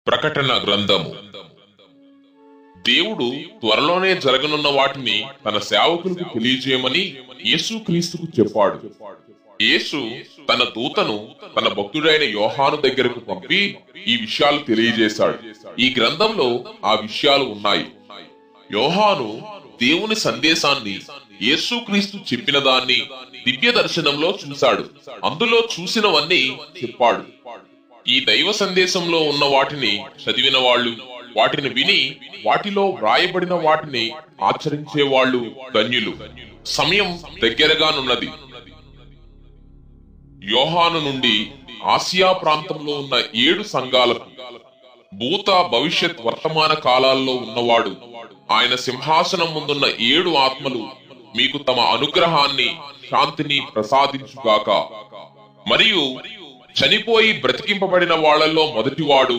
ప్రకటన గ్రంథము. దేవుడు త్వరలోనే జరగనున్న వాటిని తన సేవకులకు తెలియజేయమని యేసుక్రీస్తుకు చెప్పాడు. యేసు తన దూతను తన భక్తుడైన యోహాను దగ్గరకు పంపి ఈ విషయాలు తెలియజేశాడు. ఈ గ్రంథంలో ఆ విషయాలు ఉన్నాయి. యోహాను దేవుని సందేశాన్ని, యేసుక్రీస్తు చెప్పిన దాన్ని దివ్య దర్శనంలో చూశాడు. అందులో చూసినవన్నీ చెప్పాడు. ఈ దైవ సందేశంలో ఉన్న వాటిని చదివిన వాళ్ళు, వాటిని విని వాటిలో వ్రాయబడిన వాటిని ఆచరించే వాళ్ళు ధన్యులు. సమయం దగ్గరగానున్నది. యోహాను నుండి ఆసియా ప్రాంతంలో ఉన్న 7 సంఘాలకు, భూత భవిష్యత్ వర్తమాన కాలాల్లో ఉన్నవాడు, ఆయన సింహాసనం ముందున్న 7 ఆత్మలు మీకు తమ అనుగ్రహాన్ని, శాంతిని ప్రసాదించుగాక. మరియు చనిపోయి బ్రతికింపబడిన వాళ్లలో మొదటివాడు,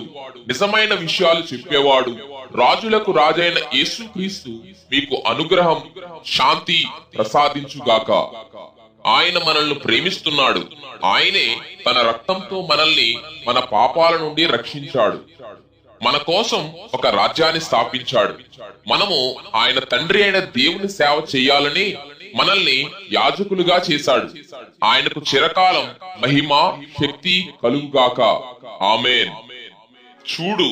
నిజమైన విషయాలు చెప్పేవాడు, రాజులకు రాజైన యేసుక్రీస్తు మీకు అనుగ్రహం, శాంతి ప్రసాదించుగాక. ఆయన మనల్ని ప్రేమిస్తున్నాడు. ఆయనే తన రక్తంతో మనల్ని మన పాపాల నుండి రక్షించాడు. మన కోసం ఒక రాజ్యాన్ని స్థాపించాడు. మనము ఆయన తండ్రి అయిన దేవుని సేవ చేయాలని మనల్ని యాజకులుగా చేశాడు. ఆయనకు చిరకాలం మహిమ, శక్తి కలుగుగాక. ఆమేన్. చూడు,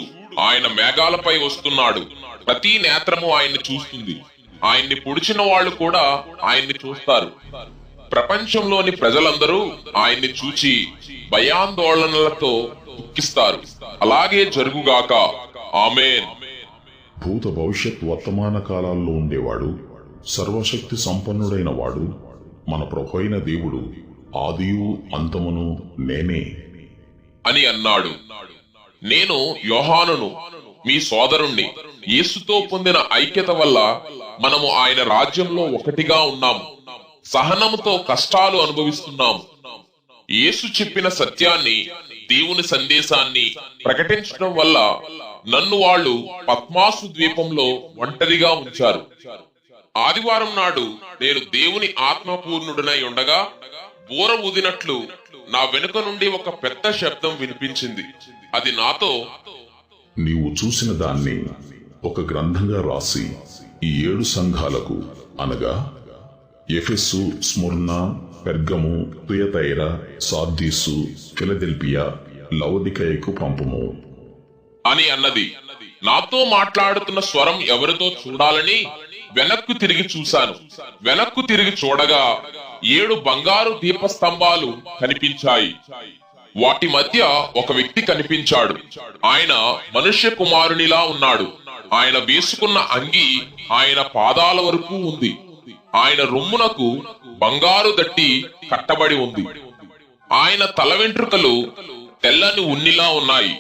ఆయన మేఘాలపై వస్తున్నాడు. ప్రతి నేత్రము ఆయన్ని చూస్తుంది. ఆయన్ని పొడిచిన వాళ్ళు కూడా ఆయన్ని చూస్తారు. ప్రపంచంలోని ప్రజలందరూ ఆయన్ని చూచి భయాందోళనలతో దుఃఖిస్తారు. అలాగే జరుగుగాక. ఆమేన్. భూత భవిష్యత్ వర్తమాన కాలాల్లో ఉండేవాడు, సర్వశక్తి సంపన్నుడైన వాడు, మన ప్రభు అయిన దేవుడు, ఆదియు అంతమును నేనే అని అన్నాడు. నేను యోహానును, మీ సోదరుణ్ణి. యేసుతో పొందిన ఐక్యత వల్ల మనము ఆయన రాజ్యంలో ఒకటిగా ఉన్నాము. సహనముతో కష్టాలు అనుభవిస్తున్నాము. యేసు చెప్పిన సత్యాన్ని, దేవుని సందేశాన్ని ప్రకటించడం వల్ల నన్ను వాళ్ళు పద్మాసు ద్వీపంలో ఒంటరిగా ఉంచారు. ఆదివారం నాడు నేను దేవుని ఆత్మపూర్ణుడనై ఉండగా బూర ఊదినట్లు నా వెనుక నుండి ఒక పెద్ద శబ్దం వినిపించింది. అది నాతో, నీవు చూసిన దాన్ని ఒక గ్రంథంగా రాసి ఈ 7 సంఘాలకు, అనగా Ephesus, Smyrna, Pergamum, Thyatira, Sardis, Philadelphia, లవొదికయకు పంపుము అని అన్నది. నాతో మాట్లాడుతున్న స్వరం ఎవరితో చూడాలని వెనక్కు తిరిగి చూశాను. వెనక్కు తిరిగి చూడగా 7 బంగారు దీపస్తంభాలు కనిపించాయి. వాటి మధ్య ఒక వ్యక్తి కనిపించాడు. ఆయన మనుష్య కుమారునిలా ఉన్నాడు. ఆయన వేసుకున్న అంగి ఆయన పాదాల వరకు ఉంది. ఆయన రొమ్మునకు బంగారు దట్టి కట్టబడి ఉంది. ఆయన తల వెంట్రుకలు తెల్లని ఉన్నిలా ఉన్నాయి.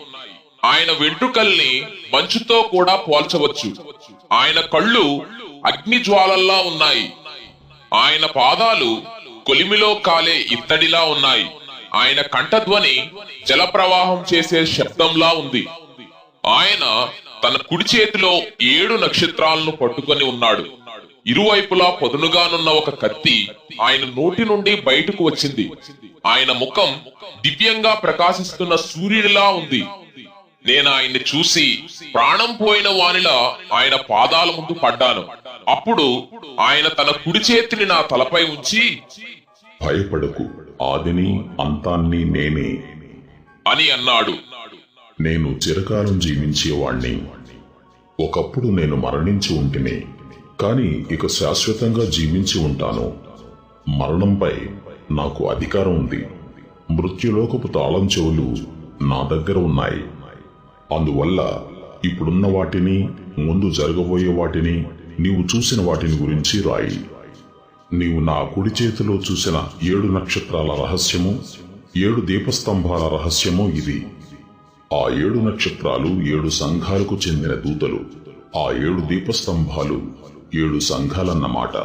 ఆయన వెంట్రుకల్ని మంచుతో కూడా పోల్చవచ్చు. ఆయన కళ్ళు అగ్ని జ్వాలల్లా ఉన్నాయి. ఆయన పాదాలు కొలిమిలో కాలే ఇత్తడిలా ఉన్నాయి. ఆయన కంఠధ్వని జలప్రవాహం చేసే శబ్దంలా ఉంది. ఆయన తన కుడి చేతిలో 7 నక్షత్రాలను పట్టుకొని ఉన్నాడు. ఇరువైపులా పదునుగానున్న ఒక కత్తి ఆయన నోటి నుండి బయటకు వచ్చింది. ఆయన ముఖం దివ్యంగా ప్రకాశిస్తున్న సూర్యుడిలా ఉంది. నేను ఆయన్ని చూసి ప్రాణం పోయిన వానిలా ఆయన పాదాల ముందు పడ్డాను. అప్పుడు ఆయన తన కుడి చేతిని నా తలపై ఉంచి, భయపడకు, ఆదిని అంతాన్ని నేనే అని అన్నాడు. నేను చిరకాలం జీవించేవాణ్ణి. ఒకప్పుడు నేను మరణించి ఉంటిని, కాని ఇక శాశ్వతంగా జీవించి ఉంటాను. మరణంపై నాకు అధికారం ఉంది. మృత్యులోకపు తాళం చెవులు నా దగ్గర ఉన్నాయి. అందువల్ల ఇప్పుడున్న వాటిని, ముందు జరగబోయే వాటిని, నీవు చూసిన వాటిని గురించి రాయి. నీవు నా కుడి చేతిలో చూసిన 7 నక్షత్రాల రహస్యము, 7 దీపస్తంభాల రహస్యము ఇది. ఆ 7 నక్షత్రాలు 7 సంఘాలకు చెందిన దూతలు. ఆ 7 దీపస్తంభాలు 7 సంఘాలన్నమాట.